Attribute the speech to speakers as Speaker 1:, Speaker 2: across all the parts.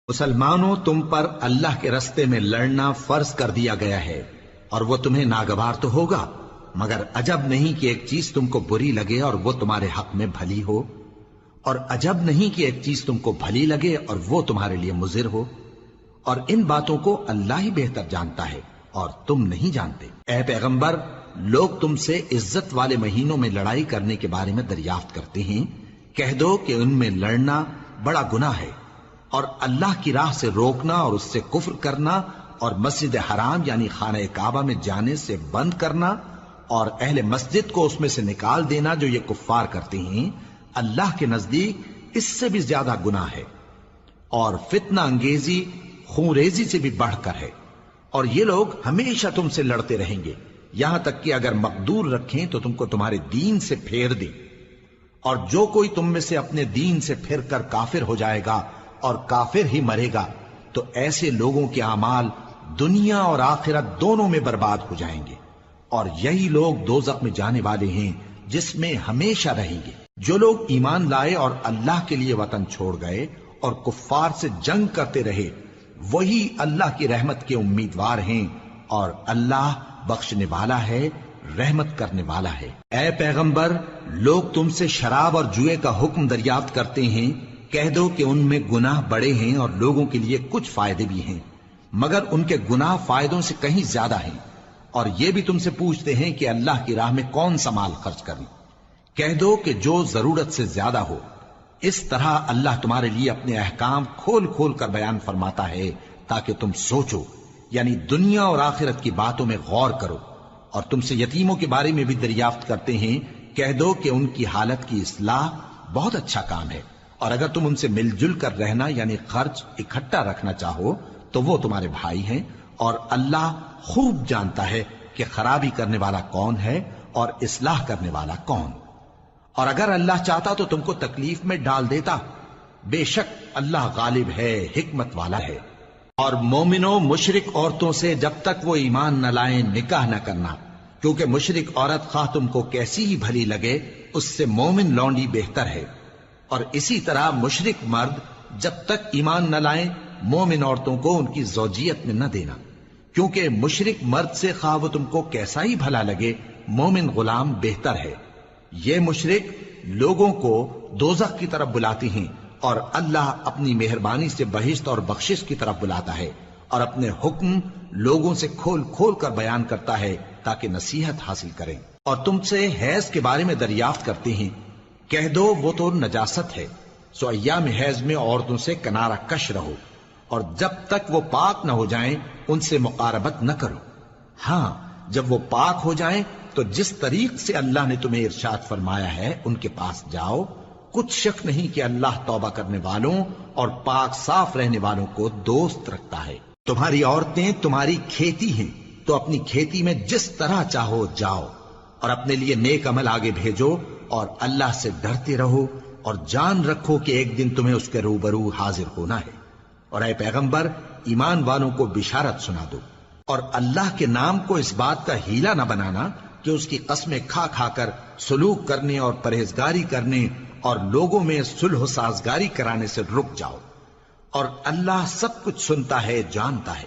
Speaker 1: مسلمانوں، تم پر اللہ کے رستے میں لڑنا فرض کر دیا گیا ہے، اور وہ تمہیں ناگوار تو ہوگا، مگر عجب نہیں کہ ایک چیز تم کو بری لگے اور وہ تمہارے حق میں بھلی ہو، اور عجب نہیں کہ ایک چیز تم کو بھلی لگے اور وہ تمہارے لیے مضر ہو، اور ان باتوں کو اللہ ہی بہتر جانتا ہے اور تم نہیں جانتے۔ اے پیغمبر، لوگ تم سے عزت والے مہینوں میں لڑائی کرنے کے بارے میں دریافت کرتے ہیں، کہہ دو کہ ان میں لڑنا بڑا گناہ ہے، اور اللہ کی راہ سے روکنا اور اس سے کفر کرنا اور مسجد حرام یعنی خانہ کعبہ میں جانے سے بند کرنا اور اہل مسجد کو اس میں سے نکال دینا جو یہ کفار کرتے ہیں، اللہ کے نزدیک اس سے بھی زیادہ گناہ ہے، اور فتنہ انگیزی خونریزی سے بھی بڑھ کر ہے، اور یہ لوگ ہمیشہ تم سے لڑتے رہیں گے، یہاں تک کہ اگر مقدور رکھیں تو تم کو تمہارے دین سے پھیر دیں، اور جو کوئی تم میں سے اپنے دین سے پھر کر کافر ہو جائے گا اور کافر ہی مرے گا تو ایسے لوگوں کے اعمال دنیا اور آخرت دونوں میں برباد ہو جائیں گے، اور یہی لوگ دوزخ میں جانے والے ہیں جس میں ہمیشہ رہیں گے۔ جو لوگ ایمان لائے اور اللہ کے لیے وطن چھوڑ گئے اور کفار سے جنگ کرتے رہے، وہی اللہ کی رحمت کے امیدوار ہیں، اور اللہ بخشنے والا ہے، رحمت کرنے والا ہے۔ اے پیغمبر، لوگ تم سے شراب اور جوئے کا حکم دریافت کرتے ہیں، کہہ دو کہ ان میں گناہ بڑے ہیں اور لوگوں کے لیے کچھ فائدے بھی ہیں، مگر ان کے گناہ فائدوں سے کہیں زیادہ ہیں، اور یہ بھی تم سے پوچھتے ہیں کہ اللہ کی راہ میں کون سا مال خرچ کریں، کہہ دو کہ جو ضرورت سے زیادہ ہو۔ اس طرح اللہ تمہارے لیے اپنے احکام کھول کھول کر بیان فرماتا ہے تاکہ تم سوچو، یعنی دنیا اور آخرت کی باتوں میں غور کرو۔ اور تم سے یتیموں کے بارے میں بھی دریافت کرتے ہیں، کہہ دو کہ ان کی حالت کی اصلاح بہت اچھا کام ہے، اور اگر تم ان سے مل جل کر رہنا یعنی خرچ اکٹھا رکھنا چاہو تو وہ تمہارے بھائی ہیں، اور اللہ خوب جانتا ہے کہ خرابی کرنے والا کون ہے اور اصلاح کرنے والا کون۔ اور اگر اللہ چاہتا تو تم کو تکلیف میں ڈال دیتا، بے شک اللہ غالب ہے، حکمت والا ہے۔ اور مومنوں، مشرک عورتوں سے جب تک وہ ایمان نہ لائیں نکاح نہ کرنا، کیونکہ مشرک عورت خواہ تم کو کیسی ہی بھلی لگے اس سے مومن لونڈی بہتر ہے، اور اسی طرح مشرک مرد جب تک ایمان نہ لائیں مومن عورتوں کو ان کی زوجیت میں نہ دینا، کیونکہ مشرک مرد سے خواہ وہ تم کو کیسا ہی بھلا لگے مومن غلام بہتر ہے۔ یہ مشرک لوگوں کو دوزخ کی طرف بلاتے ہیں، اور اللہ اپنی مہربانی سے بہشت اور بخشش کی طرف بلاتا ہے، اور اپنے حکم لوگوں سے کھول کھول کر بیان کرتا ہے تاکہ نصیحت حاصل کریں۔ اور تم سے حیض کے بارے میں دریافت کرتے ہیں، کہہ دو وہ تو نجاست ہے، سو ایام حیض میں عورتوں سے کنارہ کش رہو، اور جب تک وہ پاک نہ ہو جائیں ان سے مقاربت نہ کرو۔ ہاں، جب وہ پاک ہو جائیں تو جس طریق سے اللہ نے تمہیں ارشاد فرمایا ہے ان کے پاس جاؤ، کچھ شک نہیں کہ اللہ توبہ کرنے والوں اور پاک صاف رہنے والوں کو دوست رکھتا ہے۔ تمہاری عورتیں تمہاری کھیتی ہیں، تو اپنی کھیتی میں جس طرح چاہو جاؤ، اور اپنے لیے نیک عمل آگے بھیجو، اور اللہ سے ڈرتے رہو، اور جان رکھو کہ ایک دن تمہیں اس کے روبرو حاضر ہونا ہے۔ اور اے پیغمبر، ایمان والوں کو بشارت سنا دو، اور اللہ کے نام کو اس بات کا ہیلہ نہ بنانا کہ اس کی قسمیں کھا کھا کر سلوک کرنے اور پرہیزگاری کرنے اور لوگوں میں صلح و سازگاری کرانے سے رک جاؤ، اور اللہ سب کچھ سنتا ہے، جانتا ہے۔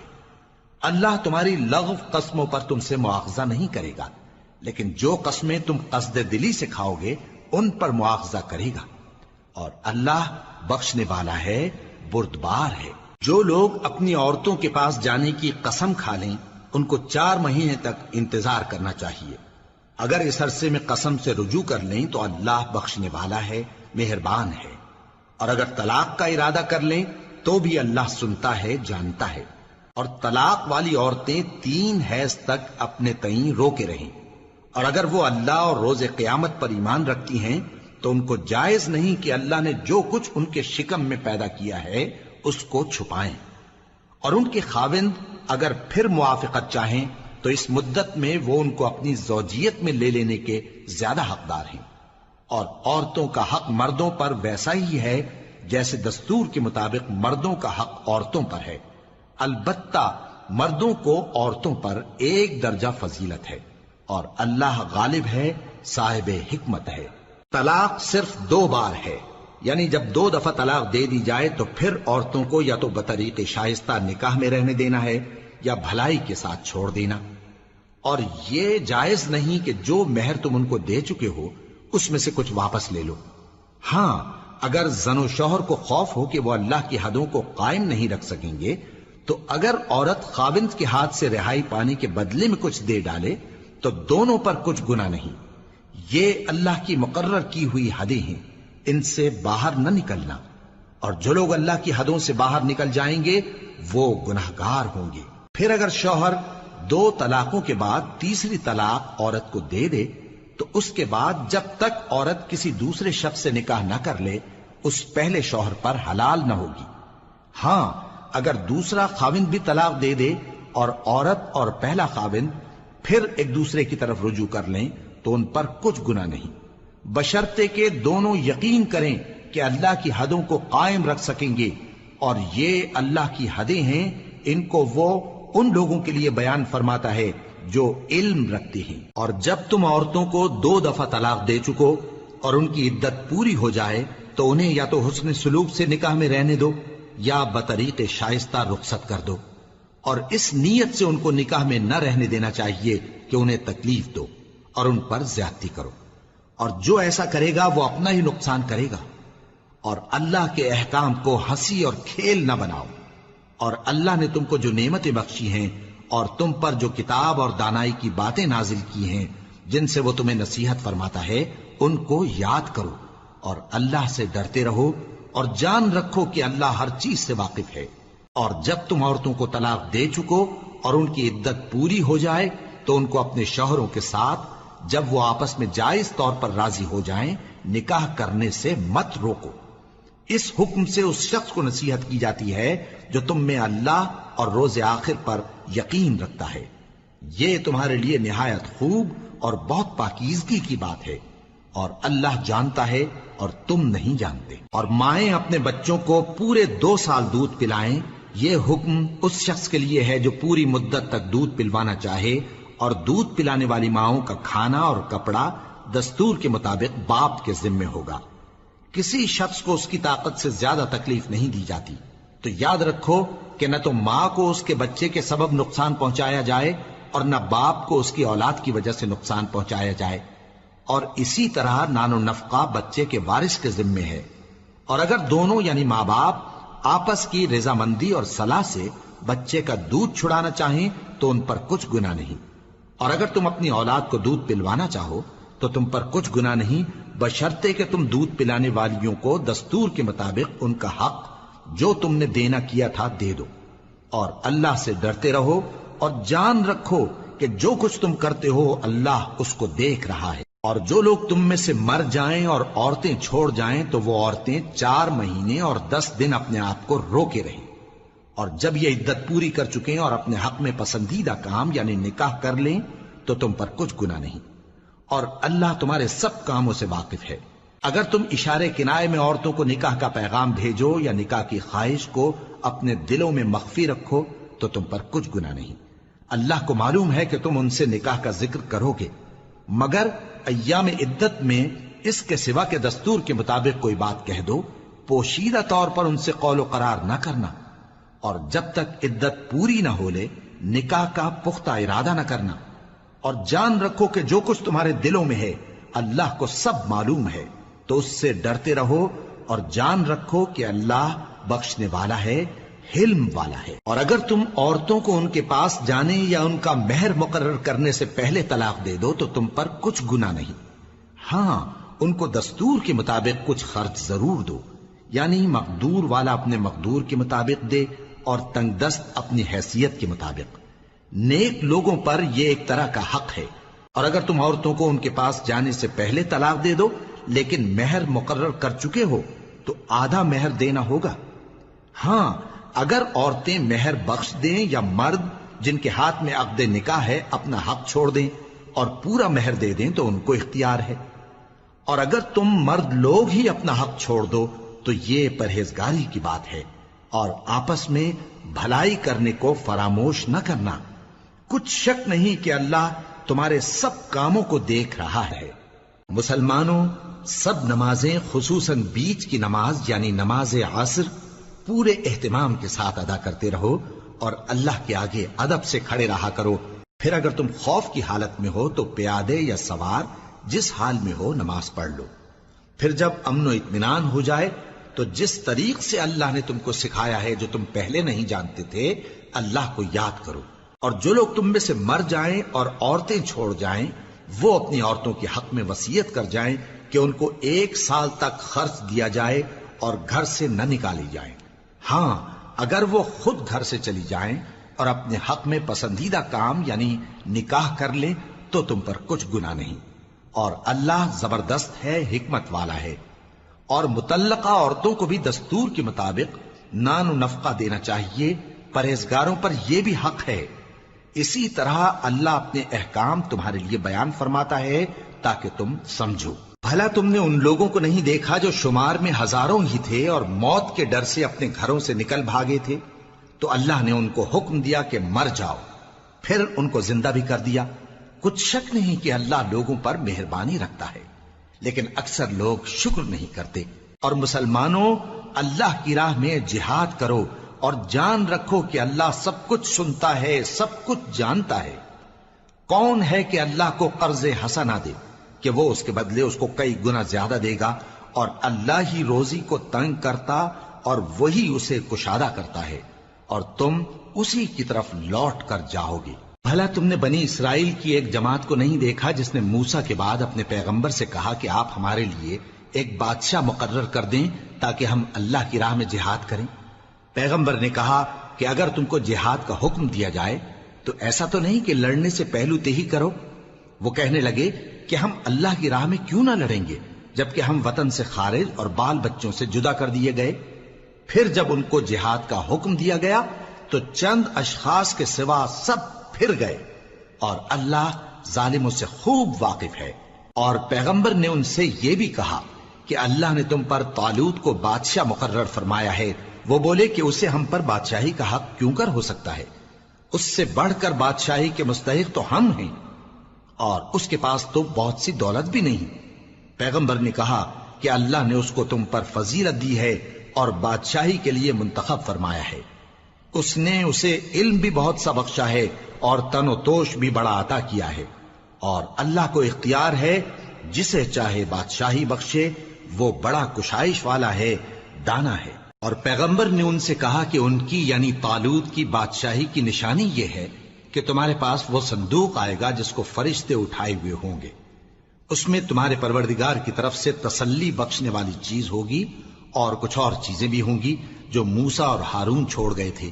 Speaker 1: اللہ تمہاری لغو قسموں پر تم سے مواخذہ نہیں کرے گا، لیکن جو قسمیں تم قصد دلی سے کھاؤ گے ان پر مواخذہ کرے گا، اور اللہ بخشنے والا ہے، بردبار ہے۔ جو لوگ اپنی عورتوں کے پاس جانے کی قسم کھا لیں ان کو 4 مہینے تک انتظار کرنا چاہیے، اگر اس عرصے میں قسم سے رجوع کر لیں تو اللہ بخشنے والا ہے، مہربان ہے، اور اگر طلاق کا ارادہ کر لیں تو بھی اللہ سنتا ہے، جانتا ہے۔ اور طلاق والی عورتیں 3 حیض تک اپنے تئیں روکے رہیں، اور اگر وہ اللہ اور روز قیامت پر ایمان رکھتی ہیں تو ان کو جائز نہیں کہ اللہ نے جو کچھ ان کے شکم میں پیدا کیا ہے اس کو چھپائیں، اور ان کے خاوند اگر پھر موافقت چاہیں تو اس مدت میں وہ ان کو اپنی زوجیت میں لے لینے کے زیادہ حقدار ہیں، اور عورتوں کا حق مردوں پر ویسا ہی ہے جیسے دستور کے مطابق مردوں کا حق عورتوں پر ہے، البتہ مردوں کو عورتوں پر 1 درجہ فضیلت ہے، اور اللہ غالب ہے، صاحب حکمت ہے۔ طلاق صرف 2 بار ہے، یعنی جب 2 دفعہ طلاق دے دی جائے تو پھر عورتوں کو یا تو بطریق شائستہ نکاح میں رہنے دینا ہے یا بھلائی کے ساتھ چھوڑ دینا. اور یہ جائز نہیں کہ جو مہر تم ان کو دے چکے ہو اس میں سے کچھ واپس لے لو. ہاں اگر زن و شوہر کو خوف ہو کہ وہ اللہ کی حدوں کو قائم نہیں رکھ سکیں گے تو اگر عورت خاوند کے ہاتھ سے رہائی پانے کے بدلے میں کچھ دے ڈالے تو دونوں پر کچھ گناہ نہیں. یہ اللہ کی مقرر کی ہوئی حدیں ہیں، ان سے باہر نہ نکلنا، اور جو لوگ اللہ کی حدوں سے باہر نکل جائیں گے وہ گناہگار ہوں گے. پھر اگر شوہر 2 طلاقوں کے بعد تیسری طلاق عورت کو دے دے تو اس کے بعد جب تک عورت کسی دوسرے شخص سے نکاح نہ کر لے اس پہلے شوہر پر حلال نہ ہوگی. ہاں اگر دوسرا خاوند بھی طلاق دے دے اور عورت اور پہلا خاوند پھر ایک دوسرے کی طرف رجوع کر لیں تو ان پر کچھ گناہ نہیں، بشرطے کہ دونوں یقین کریں کہ اللہ کی حدوں کو قائم رکھ سکیں گے. اور یہ اللہ کی حدیں ہیں، ان کو وہ ان لوگوں کے لیے بیان فرماتا ہے جو علم رکھتے ہیں. اور جب تم عورتوں کو 2 دفعہ طلاق دے چکو اور ان کی عدت پوری ہو جائے تو انہیں یا تو حسن سلوک سے نکاح میں رہنے دو یا بطریق شائستہ رخصت کر دو، اور اس نیت سے ان کو نکاح میں نہ رہنے دینا چاہیے کہ انہیں تکلیف دو اور ان پر زیادتی کرو. اور جو ایسا کرے گا وہ اپنا ہی نقصان کرے گا. اور اللہ کے احکام کو ہنسی اور کھیل نہ بناؤ. اور اللہ نے تم کو جو نعمتیں بخشی ہیں اور تم پر جو کتاب اور دانائی کی باتیں نازل کی ہیں جن سے وہ تمہیں نصیحت فرماتا ہے ان کو یاد کرو اور اللہ سے ڈرتے رہو اور جان رکھو کہ اللہ ہر چیز سے واقف ہے. اور جب تم عورتوں کو طلاق دے چکو اور ان کی عدت پوری ہو جائے تو ان کو اپنے شوہروں کے ساتھ جب وہ آپس میں جائز طور پر راضی ہو جائیں نکاح کرنے سے مت روکو. اس حکم سے اس شخص کو نصیحت کی جاتی ہے جو تم میں اللہ اور روز آخر پر یقین رکھتا ہے. یہ تمہارے لیے نہایت خوب اور بہت پاکیزگی کی بات ہے، اور اللہ جانتا ہے اور تم نہیں جانتے. اور مائیں اپنے بچوں کو پورے 2 سال دودھ پلائیں. یہ حکم اس شخص کے لیے ہے جو پوری مدت تک دودھ پلوانا چاہے، اور دودھ پلانے والی ماؤں کا کھانا اور کپڑا دستور کے مطابق باپ کے ذمے ہوگا. کسی شخص کو اس کی طاقت سے زیادہ تکلیف نہیں دی جاتی. تو یاد رکھو کہ نہ تو ماں کو اس کے بچے کے سبب نقصان پہنچایا جائے اور نہ باپ کو اس کی اولاد کی وجہ سے نقصان پہنچایا جائے. اور اسی طرح نان و نفقہ بچے کے وارث کے ذمے ہے. اور اگر دونوں یعنی ماں باپ آپس کی رضامندی اور صلاح سے بچے کا دودھ چھڑانا چاہیں تو ان پر کچھ گناہ نہیں. اور اگر تم اپنی اولاد کو دودھ پلوانا چاہو تو تم پر کچھ گناہ نہیں، بشرطے کہ تم دودھ پلانے والیوں کو دستور کے مطابق ان کا حق جو تم نے دینا کیا تھا دے دو. اور اللہ سے ڈرتے رہو اور جان رکھو کہ جو کچھ تم کرتے ہو اللہ اس کو دیکھ رہا ہے. اور جو لوگ تم میں سے مر جائیں اور عورتیں چھوڑ جائیں تو وہ عورتیں 4 مہینے اور 10 دن اپنے آپ کو روکے رہیں. اور جب یہ عدت پوری کر چکیں اور اپنے حق میں پسندیدہ کام یعنی نکاح کر لیں تو تم پر کچھ گناہ نہیں، اور اللہ تمہارے سب کاموں سے واقف ہے. اگر تم اشارے کنائے میں عورتوں کو نکاح کا پیغام بھیجو یا نکاح کی خواہش کو اپنے دلوں میں مخفی رکھو تو تم پر کچھ گناہ نہیں. اللہ کو معلوم ہے کہ تم ان سے نکاح کا ذکر کرو گے، مگر ایام عدت میں اس کے سوا کے دستور کے مطابق کوئی بات کہہ دو، پوشیدہ طور پر ان سے قول و قرار نہ کرنا. اور جب تک عدت پوری نہ ہو لے نکاح کا پختہ ارادہ نہ کرنا. اور جان رکھو کہ جو کچھ تمہارے دلوں میں ہے اللہ کو سب معلوم ہے. تو اس سے ڈرتے رہو اور جان رکھو کہ اللہ بخشنے والا ہے، حلم والا ہے. اور اگر تم عورتوں کو ان کے پاس جانے یا ان کا مہر مقرر کرنے سے پہلے طلاق دے دو تو تم پر کچھ گناہ نہیں. ہاں ان کو دستور کے مطابق کچھ خرچ ضرور دو، یعنی مقدور والا اپنے مقدور کے مطابق دے اور تنگ دست اپنی حیثیت کے مطابق. نیک لوگوں پر یہ ایک طرح کا حق ہے. اور اگر تم عورتوں کو ان کے پاس جانے سے پہلے طلاق دے دو لیکن مہر مقرر کر چکے ہو تو آدھا مہر دینا ہوگا. ہاں اگر عورتیں مہر بخش دیں یا مرد جن کے ہاتھ میں عقد نکاح ہے اپنا حق چھوڑ دیں اور پورا مہر دے دیں تو ان کو اختیار ہے. اور اگر تم مرد لوگ ہی اپنا حق چھوڑ دو تو یہ پرہیزگاری کی بات ہے. اور آپس میں بھلائی کرنے کو فراموش نہ کرنا. کچھ شک نہیں کہ اللہ تمہارے سب کاموں کو دیکھ رہا ہے. مسلمانوں، سب نمازیں خصوصاً بیچ کی نماز یعنی نماز عصر پورے اہتمام کے ساتھ ادا کرتے رہو اور اللہ کے آگے ادب سے کھڑے رہا کرو. پھر اگر تم خوف کی حالت میں ہو تو پیادے یا سوار جس حال میں ہو نماز پڑھ لو. پھر جب امن و اطمینان ہو جائے تو جس طریق سے اللہ نے تم کو سکھایا ہے جو تم پہلے نہیں جانتے تھے اللہ کو یاد کرو. اور جو لوگ تم میں سے مر جائیں اور عورتیں چھوڑ جائیں وہ اپنی عورتوں کے حق میں وصیت کر جائیں کہ ان کو 1 سال تک خرچ دیا جائے اور گھر سے نہ نکالی جائیں. ہاں اگر وہ خود گھر سے چلی جائیں اور اپنے حق میں پسندیدہ کام یعنی نکاح کر لیں تو تم پر کچھ گناہ نہیں. اور اللہ زبردست ہے، حکمت والا ہے. اور مطلقہ عورتوں کو بھی دستور کے مطابق نان و نفقہ دینا چاہیے. پرہیزگاروں پر یہ بھی حق ہے. اسی طرح اللہ اپنے احکام تمہارے لیے بیان فرماتا ہے تاکہ تم سمجھو. بھلا تم نے ان لوگوں کو نہیں دیکھا جو شمار میں ہزاروں ہی تھے اور موت کے ڈر سے اپنے گھروں سے نکل بھاگے تھے؟ تو اللہ نے ان کو حکم دیا کہ مر جاؤ، پھر ان کو زندہ بھی کر دیا. کچھ شک نہیں کہ اللہ لوگوں پر مہربانی رکھتا ہے، لیکن اکثر لوگ شکر نہیں کرتے. اور مسلمانوں، اللہ کی راہ میں جہاد کرو اور جان رکھو کہ اللہ سب کچھ سنتا ہے، سب کچھ جانتا ہے. کون ہے کہ اللہ کو قرض حسنہ دے کہ وہ اس کے بدلے اس کو کئی گنا زیادہ دے گا؟ اور اللہ ہی روزی کو تنگ کرتا اور وہی اسے کشادہ کرتا ہے، اور تم اسی کی طرف لوٹ کر جاؤ گے. بھلا تم نے بنی اسرائیل کی ایک جماعت کو نہیں دیکھا جس نے موسیٰ کے بعد اپنے پیغمبر سے کہا کہ آپ ہمارے لیے ایک بادشاہ مقرر کر دیں تاکہ ہم اللہ کی راہ میں جہاد کریں؟ پیغمبر نے کہا کہ اگر تم کو جہاد کا حکم دیا جائے تو ایسا تو نہیں کہ لڑنے سے پہلو تہی کرو. وہ کہنے لگے کہ ہم اللہ کی راہ میں کیوں نہ لڑیں گے جبکہ ہم وطن سے خارج اور بال بچوں سے جدا کر دیے گئے. پھر جب ان کو جہاد کا حکم دیا گیا تو چند اشخاص کے سوا سب پھر گئے، اور اللہ ظالموں سے خوب واقف ہے. اور پیغمبر نے ان سے یہ بھی کہا کہ اللہ نے تم پر طالوت کو بادشاہ مقرر فرمایا ہے. وہ بولے کہ اسے ہم پر بادشاہی کا حق کیوں کر ہو سکتا ہے؟ اس سے بڑھ کر بادشاہی کے مستحق تو ہم ہیں، اور اس کے پاس تو بہت سی دولت بھی نہیں. پیغمبر نے کہا کہ اللہ نے اس کو تم پر فضیلت دی ہے اور بادشاہی کے لیے منتخب فرمایا ہے. اس نے اسے علم بھی بہت سا بخشا ہے اور تن و توش بھی بڑا عطا کیا ہے. اور اللہ کو اختیار ہے جسے چاہے بادشاہی بخشے، وہ بڑا کشائش والا ہے، دانا ہے. اور پیغمبر نے ان سے کہا کہ ان کی یعنی طالوت کی بادشاہی کی نشانی یہ ہے کہ تمہارے پاس وہ صندوق آئے گا جس کو فرشتے اٹھائے ہوئے ہوں گے. اس میں تمہارے پروردگار کی طرف سے تسلی بخشنے والی چیز ہوگی اور کچھ اور چیزیں بھی ہوں گی جو موسیٰ اور ہارون چھوڑ گئے تھے.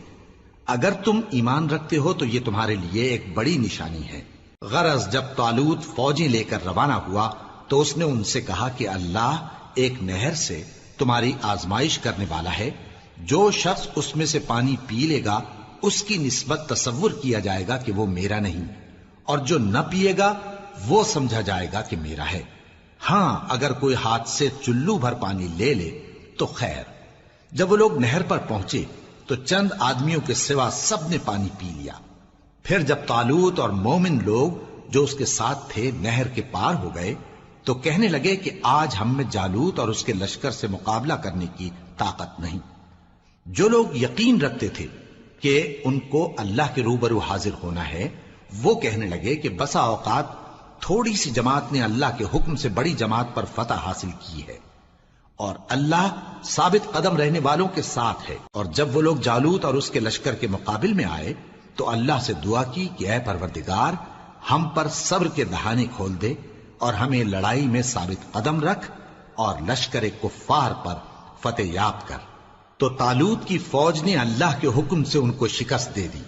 Speaker 1: اگر تم ایمان رکھتے ہو تو یہ تمہارے لیے ایک بڑی نشانی ہے. غرض جب طالوت فوجیں لے کر روانہ ہوا تو اس نے ان سے کہا کہ اللہ ایک نہر سے تمہاری آزمائش کرنے والا ہے. جو شخص اس میں سے پانی پی لے گا اس کی نسبت تصور کیا جائے گا کہ وہ میرا نہیں، اور جو نہ پیے گا وہ سمجھا جائے گا کہ میرا ہے. ہاں اگر کوئی ہاتھ سے چلو بھر پانی لے لے تو خیر. جب وہ لوگ نہر پر پہنچے تو چند آدمیوں کے سوا سب نے پانی پی لیا. پھر جب طالوت اور مومن لوگ جو اس کے ساتھ تھے نہر کے پار ہو گئے تو کہنے لگے کہ آج ہم میں جالوت اور اس کے لشکر سے مقابلہ کرنے کی طاقت نہیں. جو لوگ یقین رکھتے تھے کہ ان کو اللہ کے روبرو حاضر ہونا ہے وہ کہنے لگے کہ بسا اوقات تھوڑی سی جماعت نے اللہ کے حکم سے بڑی جماعت پر فتح حاصل کی ہے، اور اللہ ثابت قدم رہنے والوں کے ساتھ ہے. اور جب وہ لوگ جالوت اور اس کے لشکر کے مقابل میں آئے تو اللہ سے دعا کی کہ اے پروردگار ہم پر صبر کے دہانے کھول دے اور ہمیں لڑائی میں ثابت قدم رکھ اور لشکر کفار پر فتح یاب کر. تو طالوت کی فوج نے اللہ کے حکم سے ان کو شکست دے دی،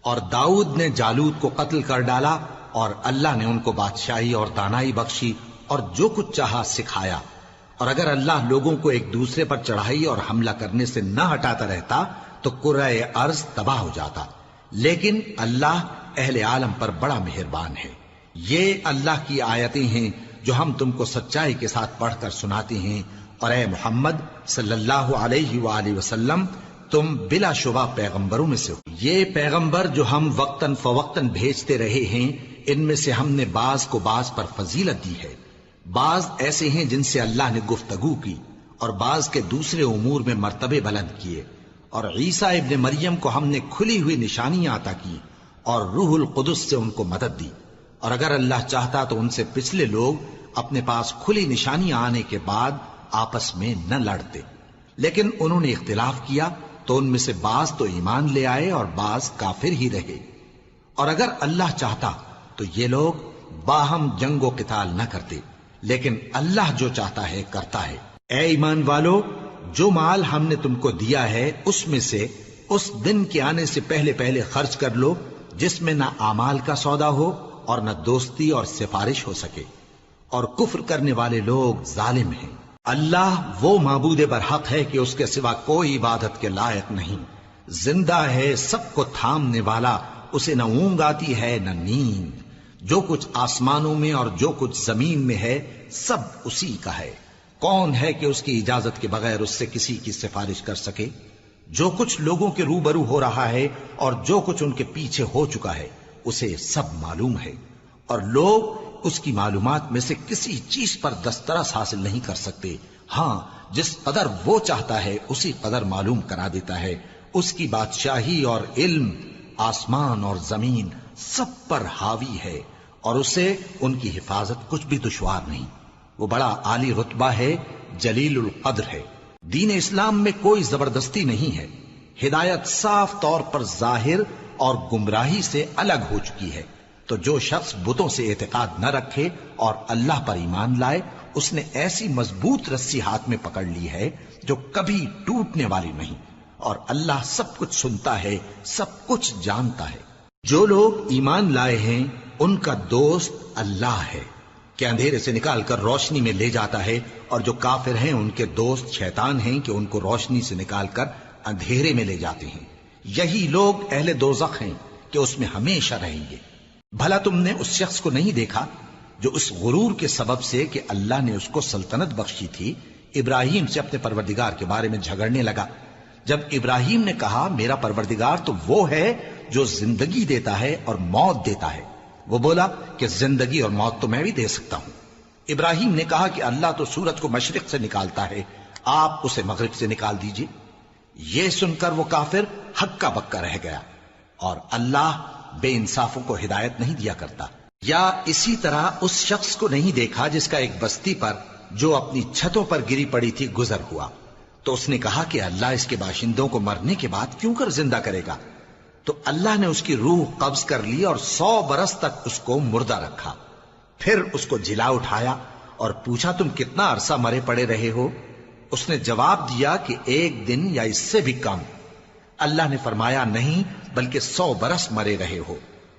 Speaker 1: اور داؤد نے جالوت کو قتل کر ڈالا، اور اللہ نے ان کو بادشاہی اور دانائی بخشی اور جو کچھ چاہا سکھایا. اور اگر اللہ لوگوں کو ایک دوسرے پر چڑھائی اور حملہ کرنے سے نہ ہٹاتا رہتا تو کرۂ ارض تباہ ہو جاتا. لیکن اللہ اہل عالم پر بڑا مہربان ہے. یہ اللہ کی آیتیں ہیں جو ہم تم کو سچائی کے ساتھ پڑھ کر سناتے ہیں. اور اے محمد صلی اللہ علیہ وآلہ وسلم تم بلا شبہ پیغمبروں میں سے ہو. یہ پیغمبر جو ہم وقتاً فوقتاً بھیجتے رہے ہیں ان میں سے ہم نے بعض کو بعض پر فضیلت دی ہے، بعض ایسے ہیں جن سے اللہ نے گفتگو کی اور بعض کے دوسرے امور میں مرتبے بلند کیے، اور عیسیٰ ابن مریم کو ہم نے کھلی ہوئی نشانیاں عطا کی اور روح القدس سے ان کو مدد دی، اور اگر اللہ چاہتا تو ان سے پچھلے لوگ اپنے پاس کھلی نشانیاں آنے کے بعد آپس میں نہ لڑتے، لیکن انہوں نے اختلاف کیا تو ان میں سے بعض تو ایمان لے آئے اور بعض کافر ہی رہے۔ اور اگر اللہ چاہتا تو یہ لوگ باہم جنگ و قتال نہ کرتے، لیکن اللہ جو چاہتا ہے کرتا ہے۔ اے ایمان والو، جو مال ہم نے تم کو دیا ہے اس میں سے اس دن کے آنے سے پہلے پہلے خرچ کر لو جس میں نہ اعمال کا سودا ہو اور نہ دوستی اور سفارش ہو سکے، اور کفر کرنے والے لوگ ظالم ہیں۔ اللہ وہ معبود برحق ہے کہ اس کے سوا کوئی عبادت کے لائق نہیں، زندہ ہے، سب کو تھامنے والا، اسے نہ اونگ آتی ہے نہ نیند، جو کچھ آسمانوں میں اور جو کچھ زمین میں ہے سب اسی کا ہے۔ کون ہے کہ اس کی اجازت کے بغیر اس سے کسی کی سفارش کر سکے؟ جو کچھ لوگوں کے روبرو ہو رہا ہے اور جو کچھ ان کے پیچھے ہو چکا ہے اسے سب معلوم ہے، اور لوگ اس کی معلومات میں سے کسی چیز پر دسترس حاصل نہیں کر سکتے۔ ہاں، جس قدر وہ چاہتا ہے اسی قدر معلوم کرا دیتا ہے۔ اس کی بادشاہی اور علم آسمان اور زمین سب پر حاوی ہے، اور اسے ان کی حفاظت کچھ بھی دشوار نہیں۔ وہ بڑا عالی رتبہ ہے، جلیل القدر ہے۔ دین اسلام میں کوئی زبردستی نہیں ہے، ہدایت صاف طور پر ظاہر اور گمراہی سے الگ ہو چکی ہے۔ تو جو شخص بتوں سے اعتقاد نہ رکھے اور اللہ پر ایمان لائے، اس نے ایسی مضبوط رسی ہاتھ میں پکڑ لی ہے جو کبھی ٹوٹنے والی نہیں، اور اللہ سب کچھ سنتا ہے، سب کچھ جانتا ہے۔ جو لوگ ایمان لائے ہیں ان کا دوست اللہ ہے کہ اندھیرے سے نکال کر روشنی میں لے جاتا ہے، اور جو کافر ہیں ان کے دوست شیطان ہیں کہ ان کو روشنی سے نکال کر اندھیرے میں لے جاتے ہیں۔ یہی لوگ اہل دوزخ ہیں کہ اس میں ہمیشہ رہیں گے۔ بھلا تم نے اس شخص کو نہیں دیکھا جو اس غرور کے سبب سے کہ اللہ نے اس کو سلطنت بخشی تھی، ابراہیم سے اپنے پروردگار کے بارے میں جھگڑنے لگا؟ جب ابراہیم نے کہا میرا پروردگار تو وہ ہے جو زندگی دیتا ہے اور موت دیتا ہے، وہ بولا کہ زندگی اور موت تو میں بھی دے سکتا ہوں۔ ابراہیم نے کہا کہ اللہ تو سورج کو مشرق سے نکالتا ہے، آپ اسے مغرب سے نکال دیجئے۔ یہ سن کر وہ کافر ہکا بکا رہ گیا، اور اللہ بے انصافوں کو ہدایت نہیں دیا کرتا۔ یا اسی طرح اس شخص کو نہیں دیکھا جس کا ایک بستی پر جو اپنی چھتوں پر گری پڑی تھی گزر ہوا، تو اس نے کہا کہ اللہ اس کے باشندوں کو مرنے کے بعد کیوں کر زندہ کرے گا؟ تو اللہ نے اس کی روح قبض کر لی اور 100 برس تک اس کو مردہ رکھا، پھر اس کو جلا اٹھایا اور پوچھا تم کتنا عرصہ مرے پڑے رہے ہو؟ اس نے جواب دیا کہ 1 دن یا اس سے بھی کم۔ اللہ نے فرمایا نہیں بلکہ 100 برس مرے رہے ہو،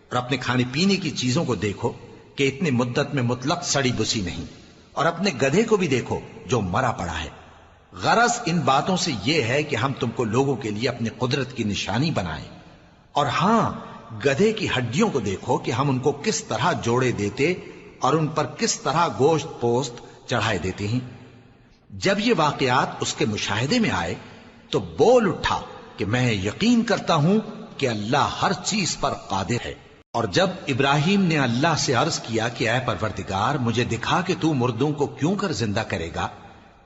Speaker 1: اور اپنے کھانے پینے کی چیزوں کو دیکھو کہ اتنی مدت میں مطلق سڑی بسی نہیں، اور اپنے گدھے کو بھی دیکھو جو مرا پڑا ہے۔ غرض ان باتوں سے یہ ہے کہ ہم تم کو لوگوں کے لیے اپنی قدرت کی نشانی بنائیں، اور ہاں گدھے کی ہڈیوں کو دیکھو کہ ہم ان کو کس طرح جوڑے دیتے اور ان پر کس طرح گوشت پوست چڑھائے دیتے ہیں۔ جب یہ واقعات اس کے مشاہدے میں آئے تو بول اٹھا کہ میں یقین کرتا ہوں کہ اللہ ہر چیز پر قادر ہے۔ اور جب ابراہیم نے اللہ سے عرض کیا کہ اے پروردگار مجھے دکھا کہ تو مردوں کو کیوں کر زندہ کرے گا،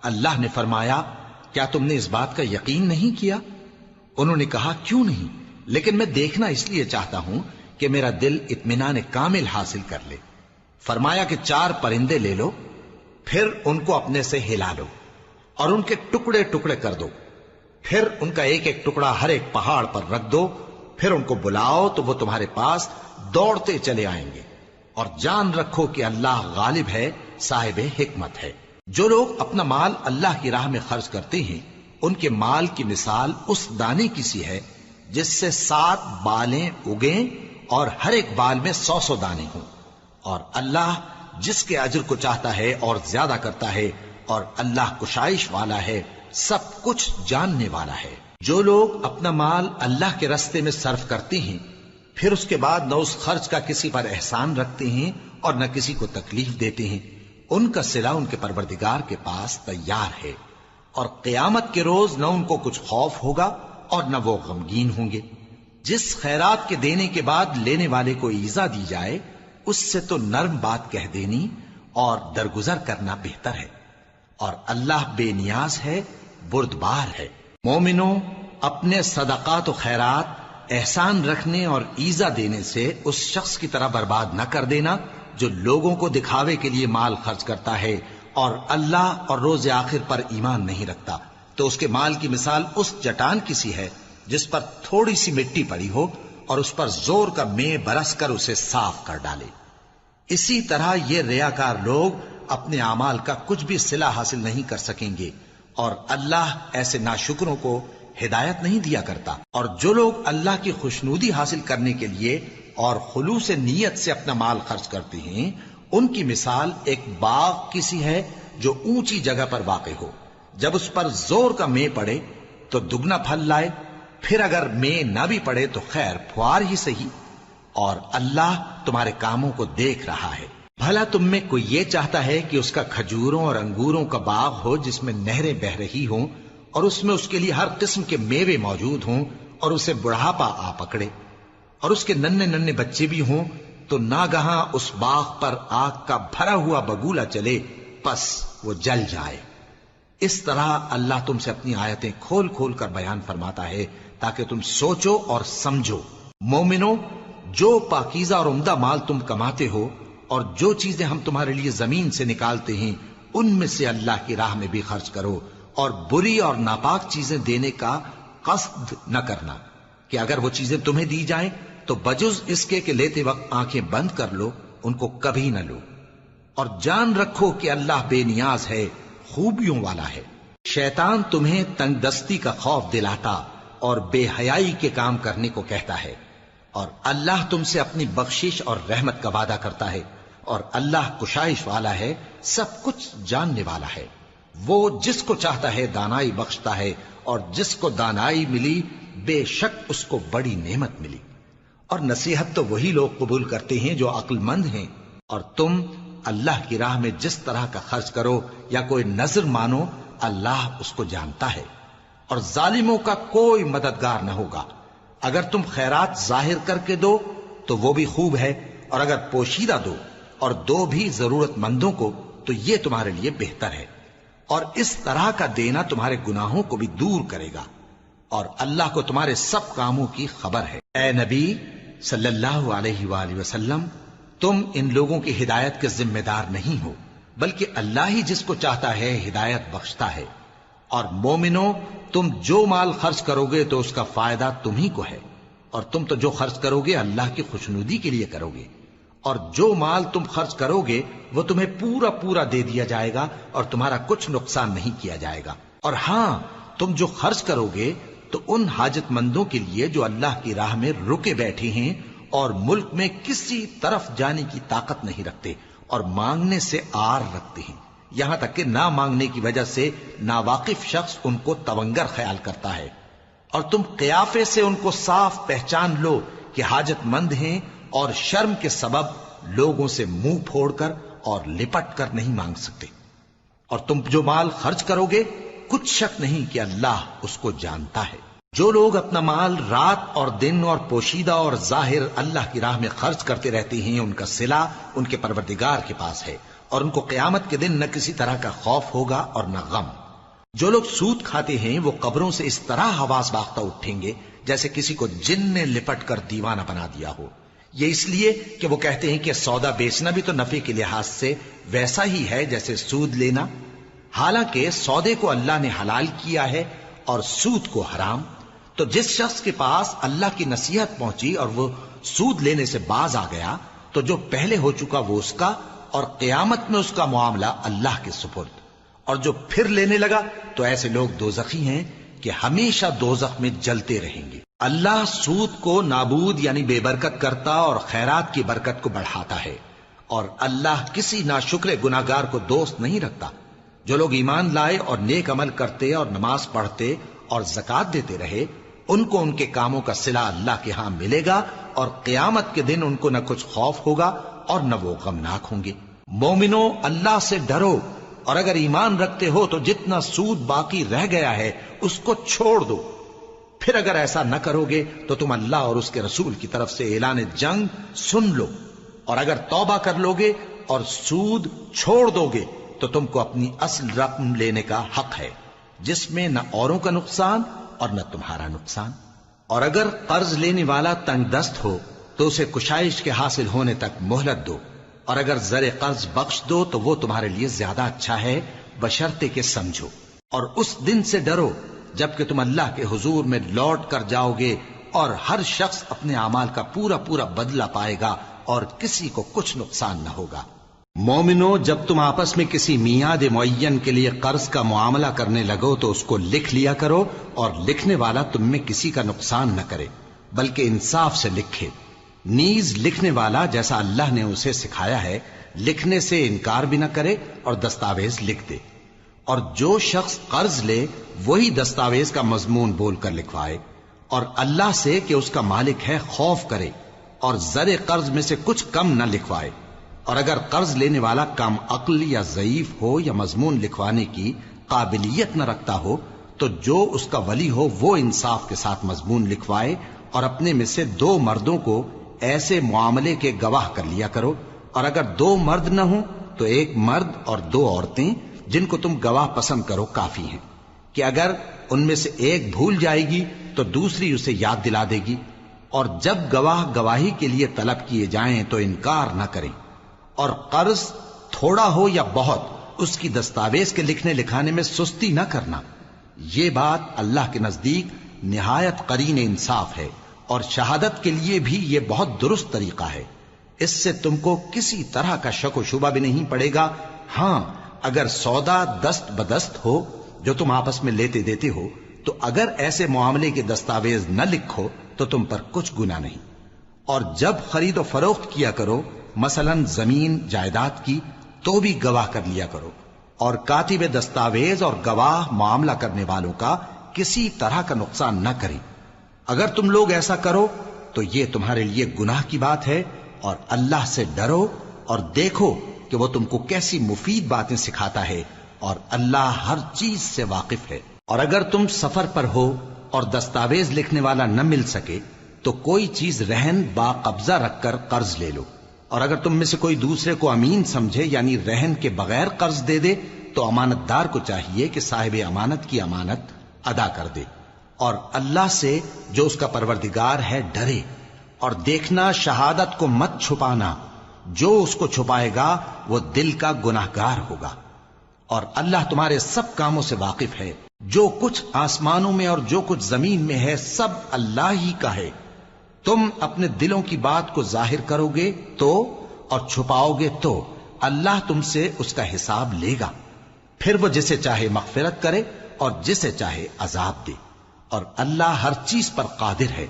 Speaker 1: اللہ نے فرمایا کیا تم نے اس بات کا یقین نہیں کیا؟ انہوں نے کہا کیوں نہیں، لیکن میں دیکھنا اس لیے چاہتا ہوں کہ میرا دل اطمینان کامل حاصل کر لے۔ فرمایا کہ 4 پرندے لے لو، پھر ان کو اپنے سے ہلا لو اور ان کے ٹکڑے ٹکڑے کر دو، پھر ان کا ایک ایک ٹکڑا ہر ایک پہاڑ پر رکھ دو، پھر ان کو بلاؤ تو وہ تمہارے پاس دوڑتے چلے آئیں گے، اور جان رکھو کہ اللہ غالب ہے، صاحب حکمت ہے۔ جو لوگ اپنا مال اللہ کی راہ میں خرچ کرتے ہیں ان کے مال کی مثال اس دانے کی سی ہے جس سے 7 بالیں اگیں اور ہر ایک بال میں 100 دانے ہوں، اور اللہ جس کے اجر کو چاہتا ہے اور زیادہ کرتا ہے، اور اللہ کشائش والا ہے، سب کچھ جاننے والا ہے۔ جو لوگ اپنا مال اللہ کے راستے میں صرف کرتے ہیں پھر اس کے بعد نہ اس خرچ کا کسی پر احسان رکھتے ہیں اور نہ کسی کو تکلیف دیتے ہیں، ان کا صلہ ان کے پروردگار کے پاس تیار ہے، اور قیامت کے روز نہ ان کو کچھ خوف ہوگا اور نہ وہ غمگین ہوں گے۔ جس خیرات کے دینے کے بعد لینے والے کو ایذا دی جائے اس سے تو نرم بات کہہ دینی اور درگزر کرنا بہتر ہے، اور اللہ بے نیاز ہے، بردبار ہے۔ مومنوں، اپنے صدقات و خیرات احسان رکھنے اور ایذا دینے سے اس شخص کی طرح برباد نہ کر دینا جو لوگوں کو دکھاوے کے لیے مال خرچ کرتا ہے اور اللہ اور روز آخر پر ایمان نہیں رکھتا، تو اس کے مال کی مثال اس چٹان کی سی ہے جس پر تھوڑی سی مٹی پڑی ہو اور اس پر زور کا مے برس کر اسے صاف کر ڈالے۔ اسی طرح یہ ریاکار لوگ اپنے اعمال کا کچھ بھی صلہ حاصل نہیں کر سکیں گے، اور اللہ ایسے ناشکروں کو ہدایت نہیں دیا کرتا۔ اور جو لوگ اللہ کی خوشنودی حاصل کرنے کے لیے اور خلوص نیت سے اپنا مال خرچ کرتے ہیں، ان کی مثال ایک باغ کی سی ہے جو اونچی جگہ پر واقع ہو، جب اس پر زور کا مے پڑے تو دگنا پھل لائے، پھر اگر مے نہ بھی پڑے تو خیر پھوار ہی صحیح، اور اللہ تمہارے کاموں کو دیکھ رہا ہے۔ بھلا تم میں کوئی یہ چاہتا ہے کہ اس کا کھجوروں اور انگوروں کا باغ ہو جس میں نہریں بہ رہی ہوں اور اس میں اس کے لیے ہر قسم کے میوے موجود ہوں، اور اسے بڑھاپا آ پکڑے اور اس کے ننھے ننھے بچے بھی ہوں، تو ناگہاں اس باغ پر آگ کا بھرا ہوا بگولا چلے، پس وہ جل جائے۔ اس طرح اللہ تم سے اپنی آیتیں کھول کھول کر بیان فرماتا ہے تاکہ تم سوچو اور سمجھو۔ مومنو، جو پاکیزہ اور عمدہ مال تم کماتے ہو اور جو چیزیں ہم تمہارے لیے زمین سے نکالتے ہیں، ان میں سے اللہ کی راہ میں بھی خرچ کرو، اور بری اور ناپاک چیزیں دینے کا قصد نہ کرنا کہ اگر وہ چیزیں تمہیں دی جائیں تو بجز اس کے کہ لیتے وقت آنکھیں بند کر لو، ان کو کبھی نہ لو، اور جان رکھو کہ اللہ بے نیاز ہے، خوبیوں والا ہے۔ شیطان تمہیں تنگ دستی کا خوف دلاتا اور بے حیائی کے کام کرنے کو کہتا ہے، اور اللہ تم سے اپنی بخشش اور رحمت کا وعدہ کرتا ہے، اور اللہ کشائش والا ہے، سب کچھ جاننے والا ہے۔ وہ جس کو چاہتا ہے دانائی بخشتا ہے، اور جس کو دانائی ملی بے شک اس کو بڑی نعمت ملی۔ اور نصیحت تو وہی لوگ قبول کرتے ہیں جو عقل مند ہیں، اور تم اللہ کی راہ میں جس طرح کا خرچ کرو یا کوئی نذر مانو، اللہ اس کو جانتا ہے، اور ظالموں کا کوئی مددگار نہ ہوگا۔ اگر تم خیرات ظاہر کر کے دو تو وہ بھی خوب ہے، اور اگر پوشیدہ دو اور دو بھی ضرورت مندوں کو تو یہ تمہارے لیے بہتر ہے، اور اس طرح کا دینا تمہارے گناہوں کو بھی دور کرے گا، اور اللہ کو تمہارے سب کاموں کی خبر ہے۔ اے نبی صلی اللہ علیہ وآلہ وسلم، تم ان لوگوں کی ہدایت کے ذمہ دار نہیں ہو، بلکہ اللہ ہی جس کو چاہتا ہے ہدایت بخشتا ہے۔ اور مومنو، تم جو مال خرچ کرو گے تو اس کا فائدہ تمہیں کو ہے، اور تم تو جو خرچ کرو گے اللہ کی خوشنودی کے لیے کرو گے، اور جو مال تم خرچ کرو گے وہ تمہیں پورا پورا دے دیا جائے گا اور تمہارا کچھ نقصان نہیں کیا جائے گا۔ اور ہاں، تم جو خرچ کرو گے تو ان حاجت مندوں کے لیے جو اللہ کی راہ میں رکے بیٹھے ہیں اور ملک میں کسی طرف جانے کی طاقت نہیں رکھتے اور مانگنے سے آر رکھتے ہیں، یہاں تک کہ نہ مانگنے کی وجہ سے ناواقف شخص ان کو تونگر خیال کرتا ہے، اور تم قیافے سے ان کو صاف پہچان لو کہ حاجت مند ہیں، اور شرم کے سبب لوگوں سے منہ پھوڑ کر اور لپٹ کر نہیں مانگ سکتے۔ اور تم جو مال خرچ کرو گے کچھ شک نہیں کہ اللہ اس کو جانتا ہے۔ جو لوگ اپنا مال رات اور دن اور پوشیدہ اور ظاہر اللہ کی راہ میں خرچ کرتے رہتے ہیں، ان کا صلہ ان کے پروردگار کے پاس ہے، اور ان کو قیامت کے دن نہ کسی طرح کا خوف ہوگا اور نہ غم۔ جو لوگ سود کھاتے ہیں وہ قبروں سے اس طرح حواس باختہ اٹھیں گے جیسے کسی کو جن نے لپٹ کر دیوانہ بنا دیا ہو، یہ اس لیے کہ وہ کہتے ہیں کہ سودا بیچنا بھی تو نفع کے لحاظ سے ویسا ہی ہے جیسے سود لینا، حالانکہ سودے کو اللہ نے حلال کیا ہے اور سود کو حرام۔ تو جس شخص کے پاس اللہ کی نصیحت پہنچی اور وہ سود لینے سے باز آ گیا تو جو پہلے ہو چکا وہ اس کا، اور قیامت میں اس کا معاملہ اللہ کے سپرد، اور جو پھر لینے لگا تو ایسے لوگ دوزخی ہیں کہ ہمیشہ دوزخ میں جلتے رہیں گے۔ اللہ سود کو نابود یعنی بے برکت کرتا اور خیرات کی برکت کو بڑھاتا ہے، اور اللہ کسی ناشکر گناہگار کو دوست نہیں رکھتا۔ جو لوگ ایمان لائے اور نیک عمل کرتے اور نماز پڑھتے اور زکوٰۃ دیتے رہے، ان کو ان کے کاموں کا صلہ اللہ کے ہاں ملے گا، اور قیامت کے دن ان کو نہ کچھ خوف ہوگا اور نہ وہ غمناک ہوں گے۔ مومنو، اللہ سے ڈرو، اور اگر ایمان رکھتے ہو تو جتنا سود باقی رہ گیا ہے اس کو چھوڑ دو، پھر اگر ایسا نہ کرو گے تو تم اللہ اور اس کے رسول کی طرف سے اعلان جنگ سن لو، اور اگر توبہ کر لو گے اور سود چھوڑ دو گے تو تم کو اپنی اصل رقم لینے کا حق ہے، جس میں نہ اوروں کا نقصان اور نہ تمہارا نقصان۔ اور اگر قرض لینے والا تنگ دست ہو تو اسے کشائش کے حاصل ہونے تک مہلت دو، اور اگر زر قرض بخش دو تو وہ تمہارے لیے زیادہ اچھا ہے، بشرطے کہ سمجھو۔ اور اس دن سے ڈرو جب کہ تم اللہ کے حضور میں لوٹ کر جاؤ گے، اور ہر شخص اپنے اعمال کا پورا پورا بدلہ پائے گا اور کسی کو کچھ نقصان نہ ہوگا۔ مومنو، جب تم آپس میں کسی میعاد معین کے لیے قرض کا معاملہ کرنے لگو تو اس کو لکھ لیا کرو، اور لکھنے والا تم میں کسی کا نقصان نہ کرے بلکہ انصاف سے لکھے۔ نیز لکھنے والا جیسا اللہ نے اسے سکھایا ہے لکھنے سے انکار بھی نہ کرے اور دستاویز لکھ دے، اور جو شخص قرض لے وہی دستاویز کا مضمون بول کر لکھوائے، اور اللہ سے کہ اس کا مالک ہے خوف کرے، اور زر قرض میں سے کچھ کم نہ لکھوائے۔ اور اگر قرض لینے والا کم عقل یا ضعیف ہو یا مضمون لکھوانے کی قابلیت نہ رکھتا ہو تو جو اس کا ولی ہو وہ انصاف کے ساتھ مضمون لکھوائے، اور اپنے میں سے 2 مردوں کو ایسے معاملے کے گواہ کر لیا کرو، اور اگر 2 مرد نہ ہوں تو 1 مرد اور 2 عورتیں جن کو تم گواہ پسند کرو کافی ہیں، کہ اگر ان میں سے ایک بھول جائے گی تو دوسری اسے یاد دلا دے گی۔ اور جب گواہ گواہی کے لیے طلب کیے جائیں تو انکار نہ کریں، اور قرض تھوڑا ہو یا بہت اس کی دستاویز کے لکھنے لکھانے میں سستی نہ کرنا۔ یہ بات اللہ کے نزدیک نہایت قرین انصاف ہے، اور شہادت کے لیے بھی یہ بہت درست طریقہ ہے۔ اس سے تم کو کسی طرح کا شک و شبہ بھی نہیں پڑے گا۔ ہاں، اگر سودا دست بدست ہو جو تم آپس میں لیتے دیتے ہو تو اگر ایسے معاملے کے دستاویز نہ لکھو تو تم پر کچھ گناہ نہیں۔ اور جب خرید و فروخت کیا کرو، مثلا زمین جائیداد کی، تو بھی گواہ کر لیا کرو، اور کاتب دستاویز اور گواہ معاملہ کرنے والوں کا کسی طرح کا نقصان نہ کریں۔ اگر تم لوگ ایسا کرو تو یہ تمہارے لیے گناہ کی بات ہے، اور اللہ سے ڈرو اور دیکھو کہ وہ تم کو کیسی مفید باتیں سکھاتا ہے، اور اللہ ہر چیز سے واقف ہے۔ اور اگر تم سفر پر ہو اور دستاویز لکھنے والا نہ مل سکے تو کوئی چیز رہن با قبضہ رکھ کر قرض لے لو، اور اگر تم میں سے کوئی دوسرے کو امین سمجھے یعنی رہن کے بغیر قرض دے دے تو امانت دار کو چاہیے کہ صاحب امانت کی امانت ادا کر دے، اور اللہ سے جو اس کا پروردگار ہے ڈرے، اور دیکھنا شہادت کو مت چھپانا، جو اس کو چھپائے گا وہ دل کا گناہگار ہوگا۔ اور اللہ تمہارے سب کاموں سے واقف ہے، جو کچھ آسمانوں میں اور جو کچھ زمین میں ہے سب اللہ ہی کا ہے۔ تم اپنے دلوں کی بات کو ظاہر کرو گے تو اور چھپاؤ گے تو اللہ تم سے اس کا حساب لے گا، پھر وہ جسے چاہے مغفرت کرے اور جسے چاہے عذاب دے، اور اللہ ہر چیز پر قادر ہے۔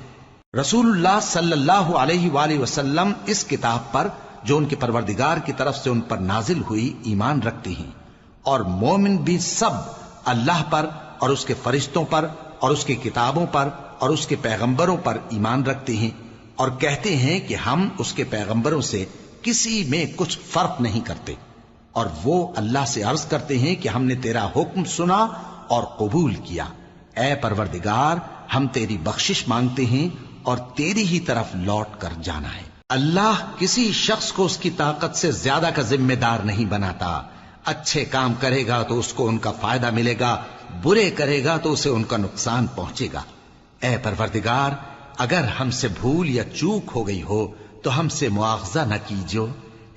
Speaker 1: رسول اللہ صلی اللہ علیہ وآلہ وسلم اس کتاب پر جو ان کے پروردگار کی طرف سے ان پر نازل ہوئی ایمان رکھتے ہیں، اور مومن بھی سب اللہ پر اور اس کے فرشتوں پر اور اس کی کتابوں پر اور اس کے پیغمبروں پر ایمان رکھتے ہیں، اور کہتے ہیں کہ ہم اس کے پیغمبروں سے کسی میں کچھ فرق نہیں کرتے، اور وہ اللہ سے عرض کرتے ہیں کہ ہم نے تیرا حکم سنا اور قبول کیا۔ اے پروردگار، ہم تیری بخشش مانگتے ہیں اور تیری ہی طرف لوٹ کر جانا ہے۔ اللہ کسی شخص کو اس کی طاقت سے زیادہ کا ذمہ دار نہیں بناتا۔ اچھے کام کرے گا تو اس کو ان کا فائدہ ملے گا، برے کرے گا تو اسے ان کا نقصان پہنچے گا۔ اے پروردگار، اگر ہم سے بھول یا چوک ہو گئی ہو تو ہم سے مواخذہ نہ کیجو۔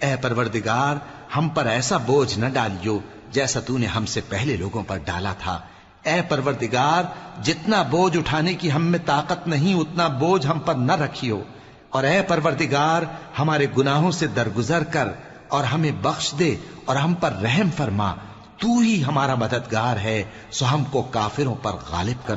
Speaker 1: اے پروردگار، ہم پر ایسا بوجھ نہ ڈالیو جیسا تو نے ہم سے پہلے لوگوں پر ڈالا تھا۔ اے پروردگار، جتنا بوجھ اٹھانے کی ہم میں طاقت نہیں اتنا بوجھ ہم پر نہ رکھیو، اور اے پروردگار ہمارے گناہوں سے درگزر کر اور ہمیں بخش دے اور ہم پر رحم فرما، تو ہی ہمارا مددگار ہے، سو ہم کو کافروں پر غالب کر۔